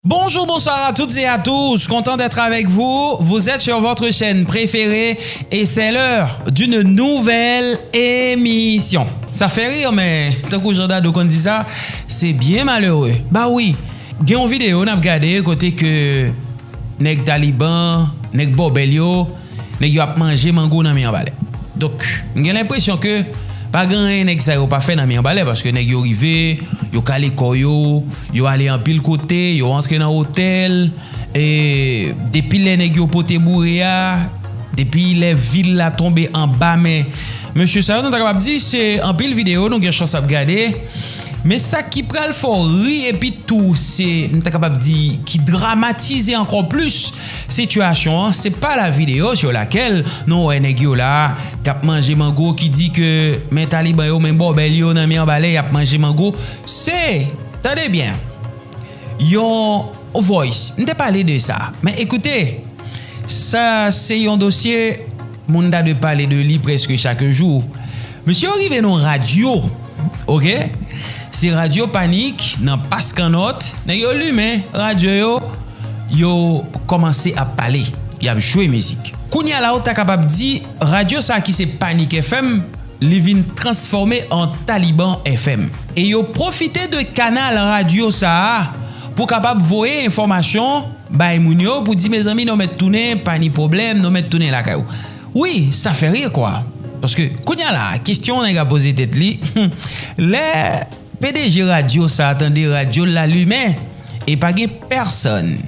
Bonjour, bonsoir à toutes et à tous, content d'être avec vous. Vous êtes sur votre chaîne préférée et c'est l'heure d'une nouvelle émission. Ça fait rire, mais tant que Jean Dado dit ça, c'est bien malheureux. Bah oui, il y a une vidéo, on a regardé côté que nèg Taliban, nèg Bobelio, nèg yo a mangé mango dans mi en balai. Donc, j'ai l'impression que pas grand nèg ça yo pas fait dans mi en balai parce que nèg yo rivé, yo calé koyo, yo allé en pile côté, yo rentré dans hôtel et depuis les nèg yo poté bourréa, depuis les villes la tombé en bas mais monsieur ça nous capable dire c'est en pile vidéo nous gen chance à regarder. Mais ça qui pral fort rire et puis tout, c'est nous capable dire qui dramatise encore plus situation, c'est pas la vidéo sur laquelle nous nèg yo là k'ap manger mango qui dit que men taliban yo men bobel yo nan mi en balai y a manger mango, c'est attendez bien. Yon voice, n'était parler de ça. Mais écoutez, ça c'est un dossier moun da de parler de lui presque chaque jour. Monsieur arrivé dans radio. OK? C'est Radio Panique dans Pascan Note, nèg yo lume radio yo commencé à parler, y a joué musique. Kounya la ou ta capable di radio ça qui c'est Panique FM, li vin transformé en Taliban FM. Et yo profité de canal radio ça pour capable voyer information bay moun yo pour dire mes amis non met tourner pas ni problème, non met tourner la caillou. Oui, ça fait rire quoi. Parce que kounya la question nèg a posé tête li, les PDG radio ça attendait radio l'allumé et pas gen personne.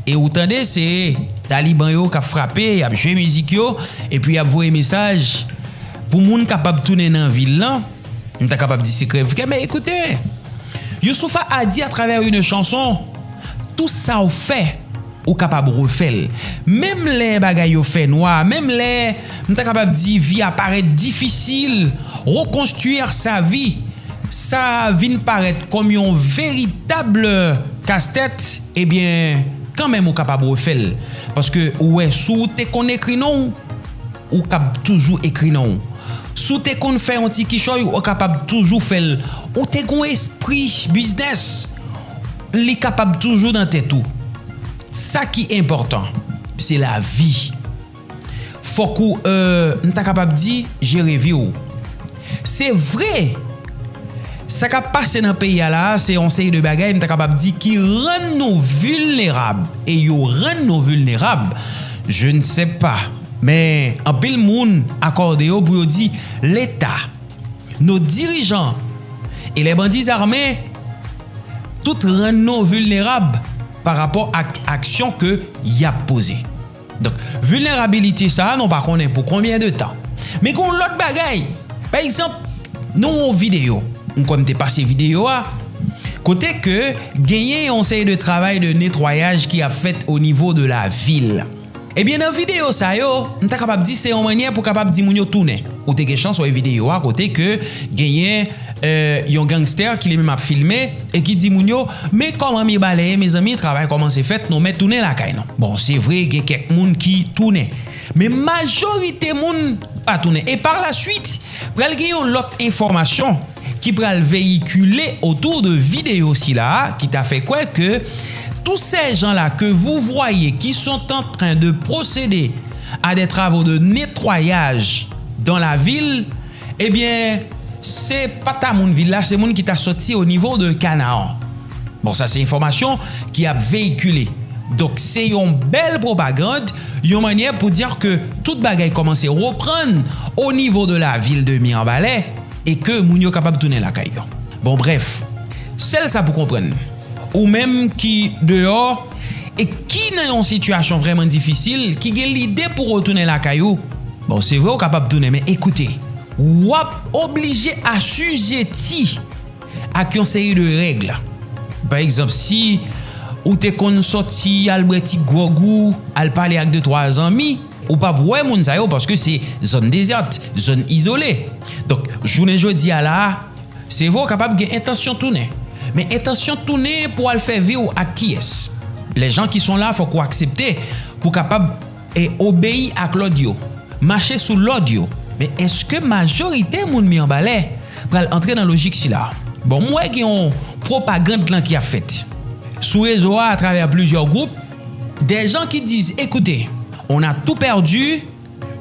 Et vous entendez c'est Taliban yo qui a frappé, y a joué musique yo et puis y a envoyé message pour moun capable tourner dans ville là, on t'a capable dire secret. Mais écoutez, Youssoufa a dit à travers une chanson tout ça au fait ou capable refaire. Même les bagaille yo fait noir, même les on t'a capable dire vie apparaît difficile, reconstruire sa vie. Ça vient paraître comme un véritable casse-tête, eh bien, quand même, on capable de refaire. Parce que, ouais, sous te qu'on écrit non, ou capable toujours écrit non. Sous te qu'on fait un petit quichoy, ou capable toujours faire. Ou te qu'on esprit business, li capable toujours dans tes tout. Ça qui est important, c'est la vie. Faut que, nous ta capable de dire, gérer vie. C'est vrai. Ça qui passe dans le pays là, c'est un série de bagages capable de dire qui rend nous vulnérables. Et yo rend nous vulnérables, je ne sais pas. Mais en pile moun accordé pour dire l'État, nos dirigeants et les bandits armés, tout rend nous vulnérables par rapport à l'action que y a posée. Donc, vulnérabilité, ça, non pas connaît pour combien de temps. Mais qu'on l'autre bagaille, par exemple, nos vidéos. Comme t'es passé vidéo côté que gagner un série de travail de nettoyage qui a fait au niveau de la ville. Eh bien dans vidéo ça yo, on t'a capable dire c'est une manière pour capable dire moun yo tourner. Ou t'es chance sur vidéo côté que gagner yon gangster qui les même a filmé et qui dit moun yo mais comment mi balayer mes amis travail comment c'est fait non mais tourner la caille non. Bon, c'est vrai qu'il y a quelques moun qui tourne mais majorité moun pas tourner et par la suite, pral gagner l'autre information qui pral véhiculer autour de vidéos aussi là, qui t'a fait quoi que tous ces gens-là que vous voyez qui sont en train de procéder à des travaux de nettoyage dans la ville, eh bien, c'est pas ta moun ville là, c'est moun qui t'a sorti au niveau de Canaan. Bon, ça c'est information qui a véhiculé. Donc, c'est une belle propagande, une manière pour dire que toute bagaille commence à reprendre au niveau de la ville de Mi-en-Balai et que moun yo capable de tourner la caille. Bon bref, celle ça pour comprendre. Ou même qui dehors et qui dans une situation vraiment difficile, qui a l'idée pour retourner la caillou. Bon, c'est vrai ou capable de tourner mais écoutez, ou obligé à assujetti à une série de règles. Par exemple, si ou te kon sorti Alberti Gogou, al parler avec 2-3 amis, ou pas ouais moun sa yo parce que c'est zone déserte, zone isolée. Donc journée jodi à là, c'est vous capable de intention tourner. Mais intention tourner pour le faire vivre à qui est? Les gens qui sont là faut qu'on accepte pour capable et obéir à l'audio, marcher sous l'audio. Mais est-ce que majorité moun mi en balai pour entrer dans logique si là? Bon moi qui on propagande là qui a fait. sous réseau à travers plusieurs groupes, des gens qui disent, écoutez, on a tout perdu,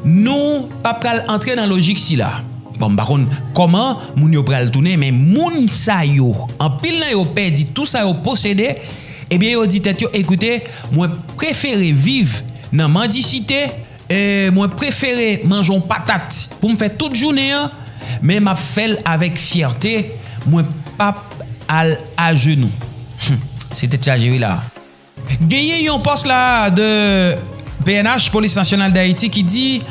nous pas pral entrer dans la logique si là. Bon, par contre, comment moun yo pral tourner, mais moun sa yo, en pile nan yo perdu tout ça yo possédé, eh bien yo dit tête yo, écoutez, moi préféré vivre dans mendicité, moi préféré manger patate pour me faire toute journée, mais m'a fait avec fierté, moi pas à genoux. C'était chargé là. Gagné un poste là de PNH, Police nationale d'Haïti, qui dit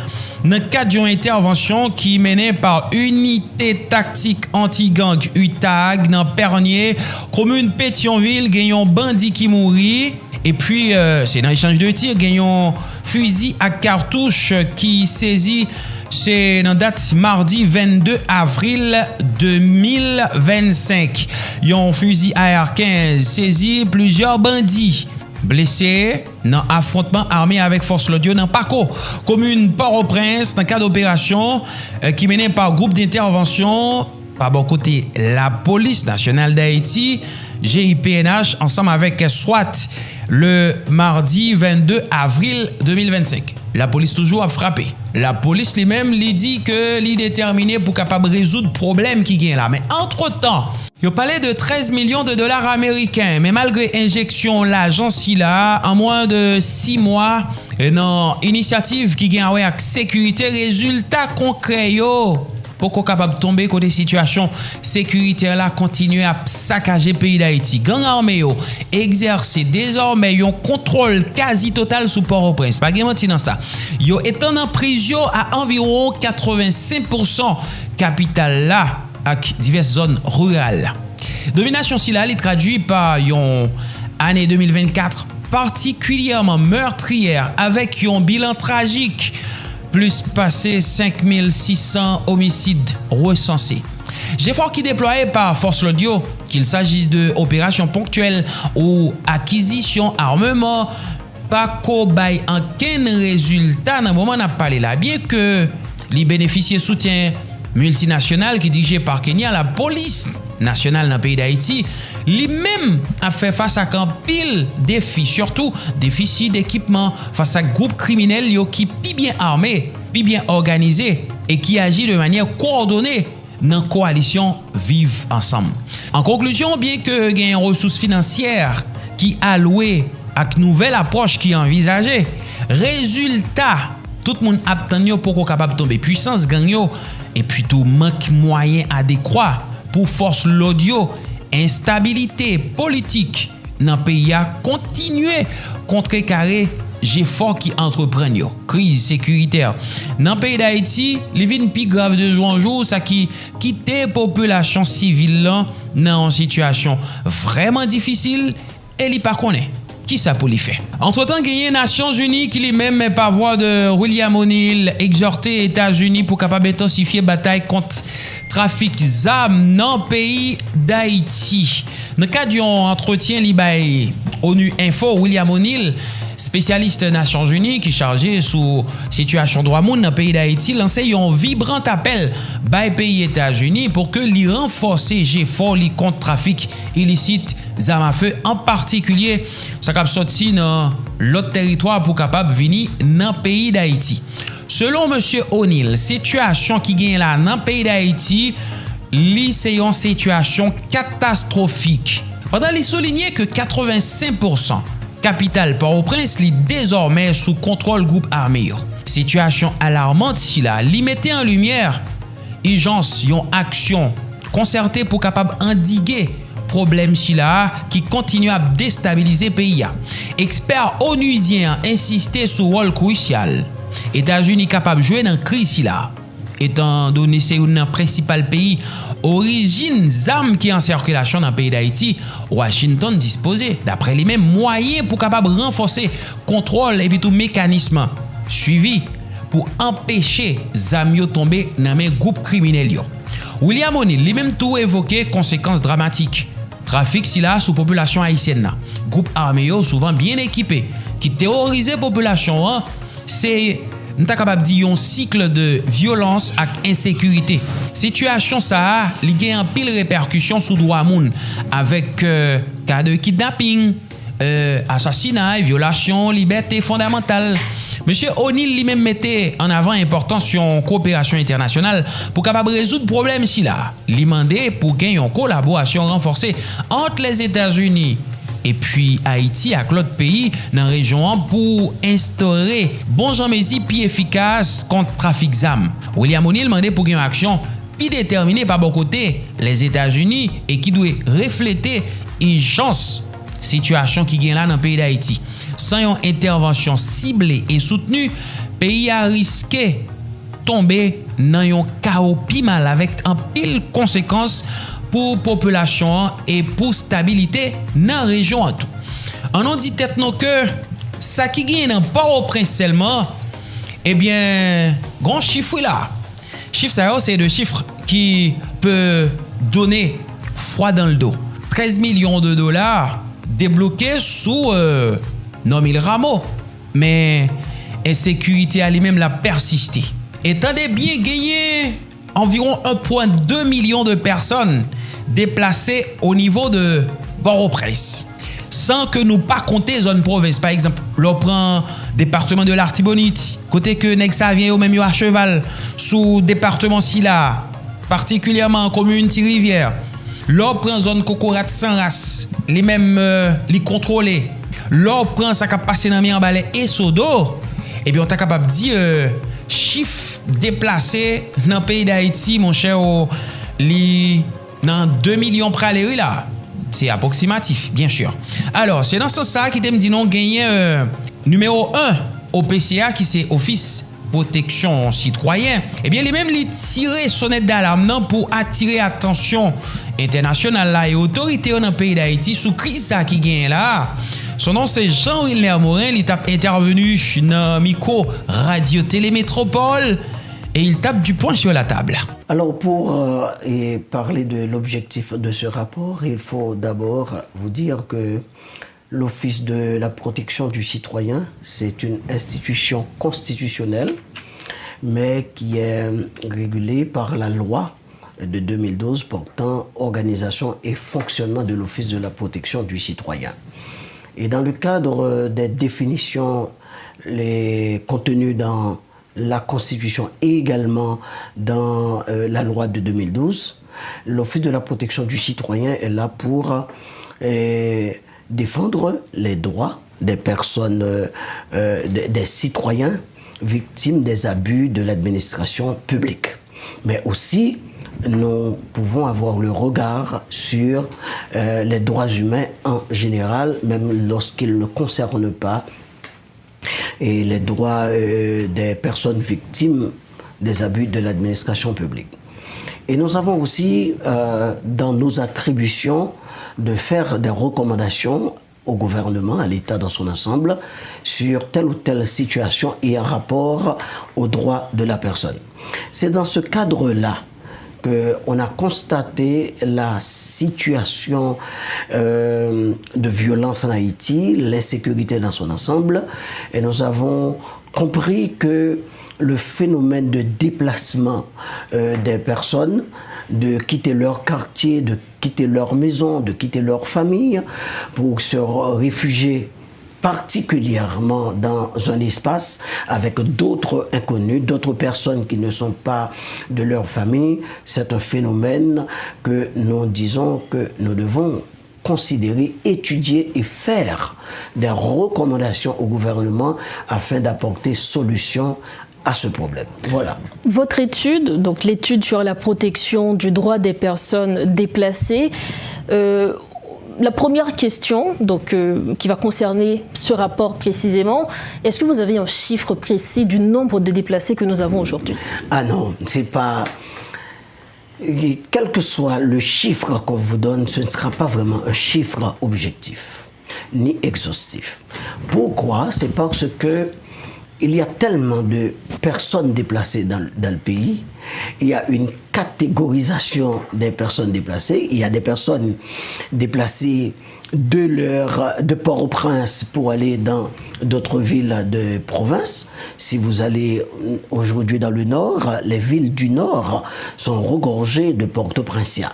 dans le cadre d'une intervention qui menée par unité tactique anti-gang UTAG dans Pernier, commune Pétionville, gagné un bandit qui mourit. Et puis, c'est dans l'échange de tir, gagné un fusil à cartouche qui saisit. C'est dans date mardi 22 avril 2025. Yon fusil AR-15 saisi, plusieurs bandits blessés dans affrontement armé avec force l'audio dans Paco, commune Port-au-Prince, dans le cadre d'opération qui menée par groupe d'intervention par bon côté la police nationale d'Haïti, GIPNH, ensemble avec SWAT le mardi 22 avril 2025. La police toujours a frappé. La police lui-même lui dit que lui déterminé pour capable résoudre problème qui gagne là. Mais entre-temps, il parlait de 13 millions de dollars américains. Mais malgré injection l'agence là, en moins de 6 mois, une initiative qui gagne avec sécurité, résultat concret yo. Pour qu'on capable de tomber côté situation sécuritaire là continuer à saccager pays d'Haïti. Gang armé yo exercer désormais un contrôle quasi total sous Port-au-Prince. Pas de menti dans ça. Yo étant en prison à environ 85% capitale là avec diverses zones rurales. Domination si là, il traduit par une année 2024 particulièrement meurtrière avec un bilan tragique. Plus passé 5600 homicides recensés. L'effort qui déployé par Force l'Audio, qu'il s'agisse d'opérations ponctuelles ou acquisition armement, pas qu'au bail en quel résultat dans le moment n'a parlé là. Bien que les bénéficiaires soutien multinational qui dirigé par Kenya, la police nationale dans le pays d'Haïti, lui-même a fait face à un pile défi, surtout déficit d'équipement face à groupe criminel qui pi bien armé, pi bien organisé et qui agit de manière coordonnée dans la coalition Vive Ensemble. En conclusion, bien que il y ait une ressource financière qui allouée à une nouvelle approche qui est envisagée, résultat, tout le monde attend pour qu'on capable de tomber puissance gang et puis tout manque moyen adéquat pour force l'audio, instabilité politique dans le pays a continué contrecarrer l'effort qui entreprennent yo. Crise sécuritaire dans le pays d'Haïti, les vins plus grave de jour en jour, ça qui quitte population civile là dans une situation vraiment difficile et li pas connaît. Qui ça pour les faire? Entre-temps, gagné Nations Unies qui lui-même met par voix de William O'Neill exhorté États-Unis pour capable intensifier bataille contre trafic d'armes dans le pays d'Haïti. Dans le cadre d'un entretien libéré ONU Info, William O'Neill, spécialiste des Nations Unies qui chargé sous situation droit moun dans le pays d'Haïti, lancé un vibrant appel by pays États-Unis pour que li renforce l'effort contre trafic illicite d'armes à feu, en particulier ça cap sorti dans l'autre territoire pour capable venir dans le pays d'Haïti. Selon monsieur O'Neill, situation qui gagne là dans le pays d'Haïti, c'est une situation catastrophique. Pendant il souligné que 85% capitale Port-au-Prince li désormais sous contrôle groupe armé. Situation alarmante si là, li mettait en lumière urgence yon action concertée pour capable endiguer problème si là qui continue à déstabiliser pays. Expert onusien insisté sur rôle crucial. États-Unis capable jouer dans crise si là. Étant donné c'est un principal pays origine d'armes qui est en circulation dans le pays d'Haïti, Washington disposait d'après les mêmes moyens pour capable renforcer contrôle et puis tout mécanisme suivi pour empêcher Zamio tomber dans les groupes criminels. William O'Neill lui-même tout évoqué conséquences dramatiques. Trafic si là sous population haïtienne. Groupe armé souvent bien équipé qui terrorise population, c'est nous sommes capables de dire un cycle de violence et insécurité. Situation ça, il y a un pile répercussion sous droit moun avec cas de kidnapping, assassinat, violation, liberté fondamentale. Monsieur O'Neill lui-même mettait en avant l'importance sur une coopération internationale pour capable résoudre le problème si là. Il demandait pour gagner une collaboration renforcée entre les États-Unis et puis Haïti avec l'autre pays dans la région pour instaurer bon Jean-Mézi plus efficace contre trafic d'armes. William O'Neill demandait pour gagner une action plus déterminée par bon côté les États-Unis et qui doit refléter une chance situation qui gagne là dans le pays d'Haïti. Sans une intervention ciblée et soutenue, le pays a risqué tomber dans un chaos pi mal avec un pile conséquences pour la population et pour stabilité dans la région en tout. On a dit tête nos que ça qui gagne dans Port-au-Prince seulement, eh bien, grand chiffre là. Chiffre ça c'est de chiffres qui peut donner froid dans le dos. 13 millions de dollars débloqués sous Nomil Rameau. Mais insécurité à lui-même l'a persisté. Et tendez bien gagné environ 1,2 million de personnes déplacées au niveau de Port-au-Prince. Sans que nous pas compter zone province. Par exemple, l'on prend département de l'Artibonite, côté que nèg ça vient au même à cheval, sous département Silla, particulièrement commune Ti-Rivière. L'on prend zone Kokorat sans race, les mêmes les contrôler. L'on prend ça cap passer dans Mirebalais et Sodo, et bien on est capable de dire chiffre déplacé dans le pays d'Haïti, mon cher, li dans 2 millions pralé là. C'est approximatif, bien sûr. Alors, c'est dans ce sens qui t'aime dit non gagner numéro 1 au PCA qui c'est Office Protection Citoyen. Eh bien, les mêmes les tirer sonnette d'alarme pour attirer attention internationale là et autorité dans le pays d'Haïti sous crise qui gagne là. Son nom c'est Jean-Wilner Morin, il est intervenu dans Micro Radio Télémétropole et il tape du poing sur la table. Alors pour parler de l'objectif de ce rapport, il faut d'abord vous dire que l'Office de la protection du citoyen, c'est une institution constitutionnelle, mais qui est régulée par la loi de 2012 portant organisation et fonctionnement de l'Office de la protection du citoyen. Et dans le cadre des définitions, les contenus dans la Constitution et également dans la loi de 2012, l'Office de la protection du citoyen est là pour défendre les droits des personnes, des citoyens victimes des abus de l'administration publique. Mais aussi, nous pouvons avoir le regard sur les droits humains en général, même lorsqu'ils ne concernent pas et les droits des personnes victimes des abus de l'administration publique. Et nous avons aussi dans nos attributions de faire des recommandations au gouvernement, à l'État dans son ensemble, sur telle ou telle situation et en rapport aux droits de la personne. C'est dans ce cadre-là qu'on a constaté la situation de violence en Haïti, l'insécurité dans son ensemble, et nous avons compris que le phénomène de déplacement des personnes, de quitter leur quartier, de quitter leur maison, de quitter leur famille pour se réfugier particulièrement dans un espace avec d'autres inconnus, d'autres personnes qui ne sont pas de leur famille, c'est un phénomène que nous disons que nous devons considérer, étudier et faire des recommandations au gouvernement afin d'apporter solution à ce problème. Voilà. Votre étude, donc l'étude sur la protection du droit des personnes déplacées, la première question, donc, qui va concerner ce rapport précisément, est-ce que vous avez un chiffre précis du nombre de déplacés que nous avons aujourd'hui? Ah non, c'est pas... Quel que soit le chiffre qu'on vous donne, ce ne sera pas vraiment un chiffre objectif, ni exhaustif. Pourquoi? C'est parce que il y a tellement de personnes déplacées dans le pays, il y a une catégorisation des personnes déplacées, il y a des personnes déplacées de Port-au-Prince pour aller dans d'autres villes de province. Si vous allez aujourd'hui dans le nord, les villes du nord sont regorgées de Port-au-Prinциens.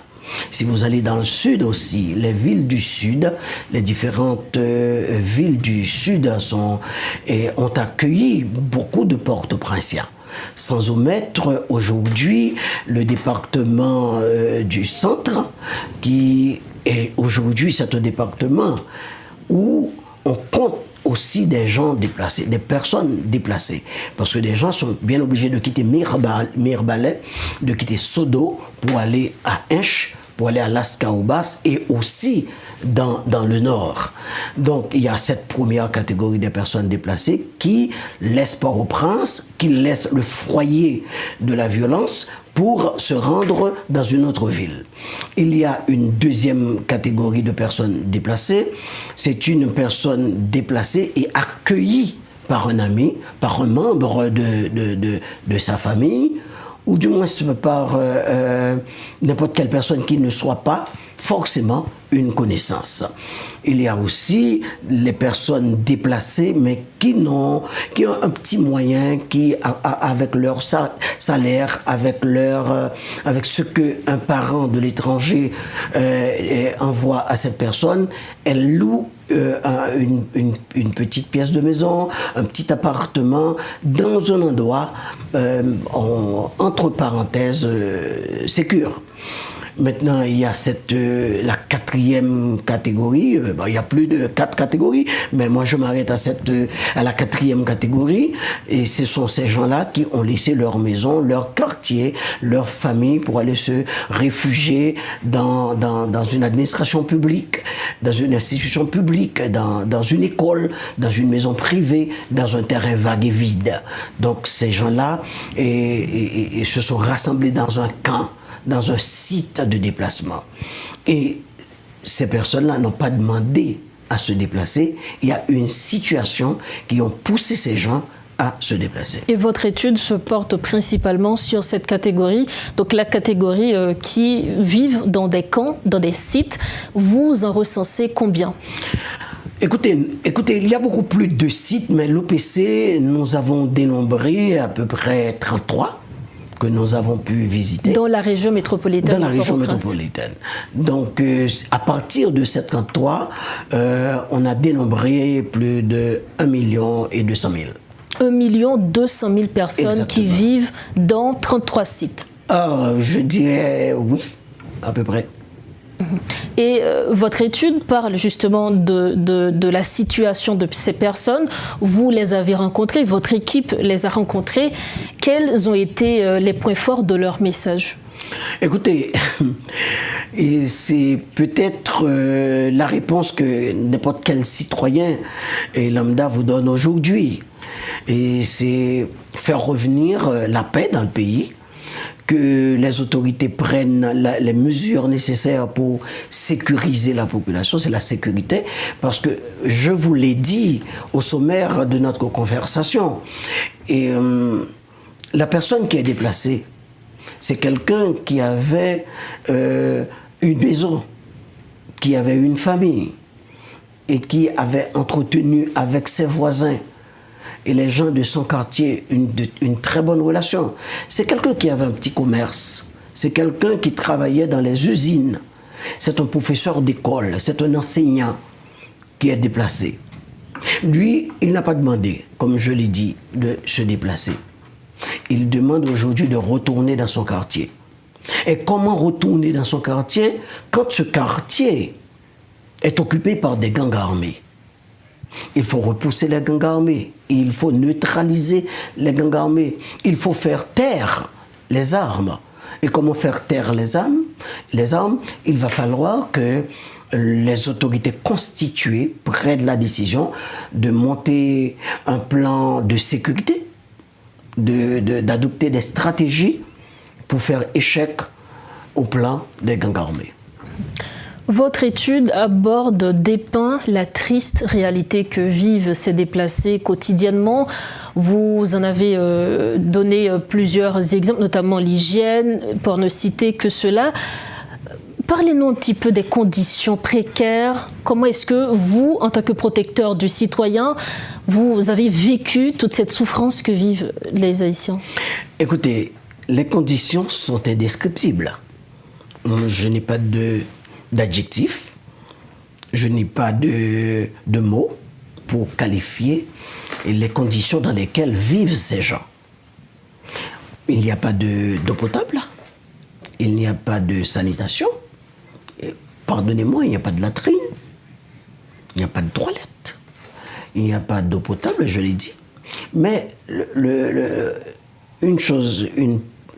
Si vous allez dans le sud aussi, les villes du sud, les différentes villes du sud ont accueilli beaucoup de port-au-prinциens. Sans omettre aujourd'hui le département du centre, qui est aujourd'hui c'est un département où on compte aussi des gens déplacés, des personnes déplacées. Parce que des gens sont bien obligés de quitter Mirebalais, de quitter Sodo pour aller à Hinche, pour aller à Las Caobas et aussi dans le nord. Donc il y a cette première catégorie de personnes déplacées qui laissent Port-au-Prince, qui laissent le foyer de la violence pour se rendre dans une autre ville. Il y a une deuxième catégorie de personnes déplacées. C'est une personne déplacée et accueillie par un ami, par un membre de sa famille, ou du moins par n'importe quelle personne qui ne soit pas forcément une connaissance. Il y a aussi les personnes déplacées, mais qui ont un petit moyen, qui, avec leur salaire, avec ce qu'un parent de l'étranger envoie à cette personne, elle loue une petite pièce de maison, un petit appartement dans un endroit, entre parenthèses, sécure. Maintenant, il y a la quatrième catégorie. Il y a plus de 4 catégories, mais moi, je m'arrête à la quatrième catégorie. Et ce sont ces gens-là qui ont laissé leur maison, leur quartier, leur famille pour aller se réfugier dans une administration publique, dans une institution publique, dans une école, dans une maison privée, dans un terrain vague et vide. Donc, ces gens-là se sont rassemblés dans un camp, dans un site de déplacement. Et ces personnes-là n'ont pas demandé à se déplacer. Il y a une situation qui ont poussé ces gens à se déplacer. Et votre étude se porte principalement sur cette catégorie, donc la catégorie qui vivent dans des camps, dans des sites. Vous en recensez combien ? Écoutez, il y a beaucoup plus de sites, mais l'OPC, nous avons dénombré à peu près 33. Que nous avons pu visiter. Dans la région métropolitaine. Dans la région métropolitaine. Donc, à partir de cette 33, on a dénombré plus de 1 200 000. 1 200 000 personnes. Exactement. Qui vivent dans 33 sites. Je dirais oui, à peu près. Et votre étude parle justement de la situation de ces personnes. Vous les avez rencontrées, votre équipe les a rencontrées. Quels ont été les points forts de leur message ? Écoutez, c'est peut-être la réponse que n'importe quel citoyen et lambda vous donne aujourd'hui. Et c'est faire revenir la paix dans le pays, que les autorités prennent les mesures nécessaires pour sécuriser la population, c'est la sécurité, parce que je vous l'ai dit au sommaire de notre conversation, et la personne qui est déplacée, c'est quelqu'un qui avait une maison, qui avait une famille, et qui avait entretenu avec ses voisins et les gens de son quartier une très bonne relation. C'est quelqu'un qui avait un petit commerce. C'est quelqu'un qui travaillait dans les usines. C'est un professeur d'école. C'est un enseignant qui est déplacé. Lui, il n'a pas demandé, comme je l'ai dit, de se déplacer. Il demande aujourd'hui de retourner dans son quartier. Et comment retourner dans son quartier quand ce quartier est occupé par des gangs armés? Il faut repousser les gangs armés, il faut neutraliser les gangs armés, il faut faire taire les armes. Et comment faire taire les armes? Il va falloir que les autorités constituées prennent la décision de monter un plan de sécurité, d'adopter des stratégies pour faire échec au plan des gangs armés. Votre étude dépeint la triste réalité que vivent ces déplacés quotidiennement. Vous en avez donné plusieurs exemples, notamment l'hygiène, pour ne citer que cela. Parlez-nous un petit peu des conditions précaires. Comment est-ce que vous, en tant que protecteur du citoyen, vous avez vécu toute cette souffrance que vivent les Haïtiens? Écoutez, les conditions sont indescriptibles. Je n'ai pas d'adjectif, je n'ai pas de mots pour qualifier les conditions dans lesquelles vivent ces gens. Il n'y a pas d'eau potable, il n'y a pas de sanitation, pardonnez-moi, il n'y a pas de latrine, il n'y a pas de toilette, il n'y a pas d'eau potable, je l'ai dit. Mais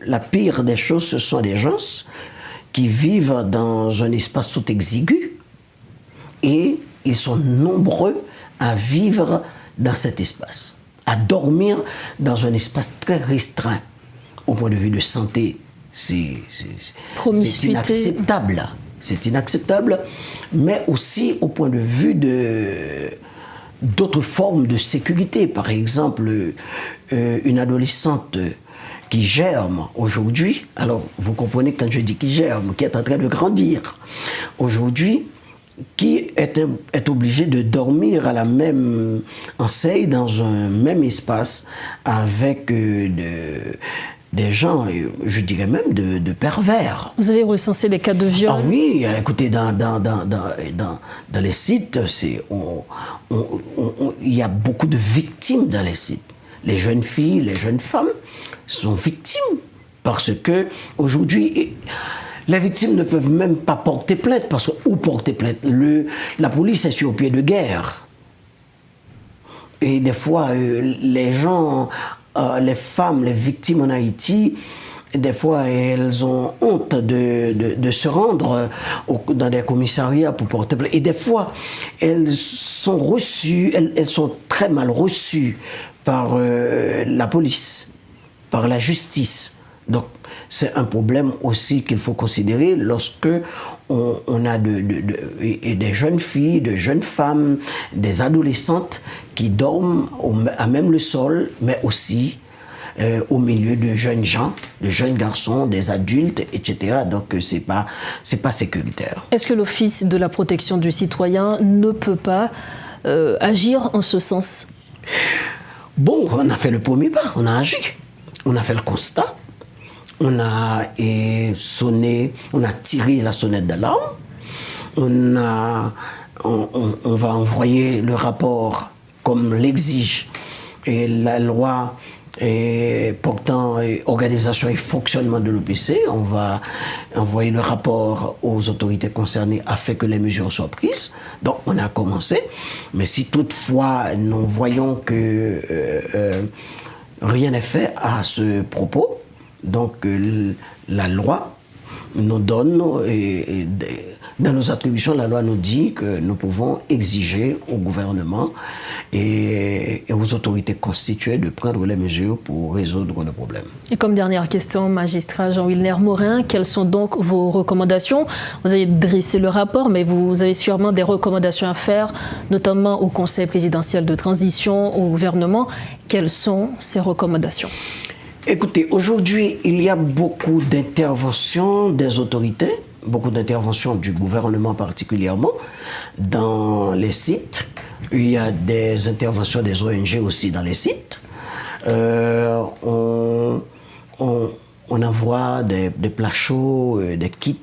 la pire des choses, ce sont des gens qui vivent dans un espace tout exigu et ils sont nombreux à vivre dans cet espace, à dormir dans un espace très restreint. Au point de vue de santé, c'est inacceptable. C'est inacceptable, mais aussi au point de vue d'autres formes de sécurité. Par exemple, une adolescente qui germe aujourd'hui, alors vous comprenez quand je dis qui germe, qui est en train de grandir aujourd'hui, qui est obligée de dormir à la même enseigne, dans un même espace, avec des gens, je dirais même de pervers. Vous avez recensé des cas de viol? Ah oui, écoutez, dans les sites, il y a beaucoup de victimes dans les sites. Les jeunes filles, les jeunes femmes sont victimes parce que aujourd'hui, les victimes ne peuvent même pas porter plainte parce que où porter plainte? La police est sur pied de guerre. Et des fois, les gens, les femmes, les victimes en Haïti, des fois, elles ont honte de se rendre dans des commissariats pour porter plainte. Et des fois, elles sont reçues, elles sont très mal reçues par la police, par la justice. Donc, c'est un problème aussi qu'il faut considérer lorsque on a des jeunes filles, de jeunes femmes, des adolescentes qui dorment à même le sol, mais aussi au milieu de jeunes gens, de jeunes garçons, des adultes, etc. Donc, c'est pas sécuritaire. Est-ce que l'Office de la protection du citoyen ne peut pas agir en ce sens? Bon, on a fait le premier pas, on a agi. On a fait le constat. On a sonné, on a tiré la sonnette d'alarme. On va envoyer le rapport comme l'exige et la loi portant organisation et fonctionnement de l'OPC. On va envoyer le rapport aux autorités concernées afin que les mesures soient prises. Donc on a commencé. Mais si toutefois nous voyons que rien n'est fait à ce propos, donc la loi nous donne, dans nos attributions, la loi nous dit que nous pouvons exiger au gouvernement et aux autorités constituées de prendre les mesures pour résoudre le problème. Et comme dernière question, magistrat Jean-Wilner Morin, quelles sont donc vos recommandations? Vous avez dressé le rapport, mais vous avez sûrement des recommandations à faire, notamment au Conseil présidentiel de transition, au gouvernement. Quelles sont ces recommandations? Écoutez, aujourd'hui, il y a beaucoup d'interventions des autorités, beaucoup d'interventions du gouvernement particulièrement, dans les sites. Il y a des interventions des ONG aussi dans les sites. On envoie des plats chauds, des kits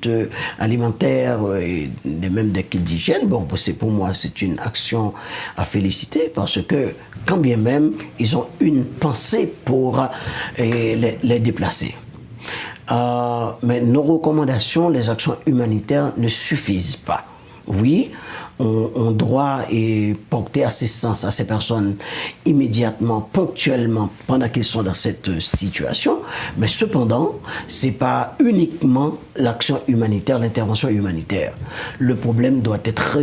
alimentaires, et même des kits d'hygiène. Bon, pour moi, c'est une action à féliciter parce que, quand bien même, ils ont une pensée pour les déplacer. Mais nos recommandations, les actions humanitaires ne suffisent pas. Oui, on doit porter assistance à ces personnes immédiatement, ponctuellement, pendant qu'ils sont dans cette situation. Mais cependant, ce n'est pas uniquement l'action humanitaire, l'intervention humanitaire. Le problème doit être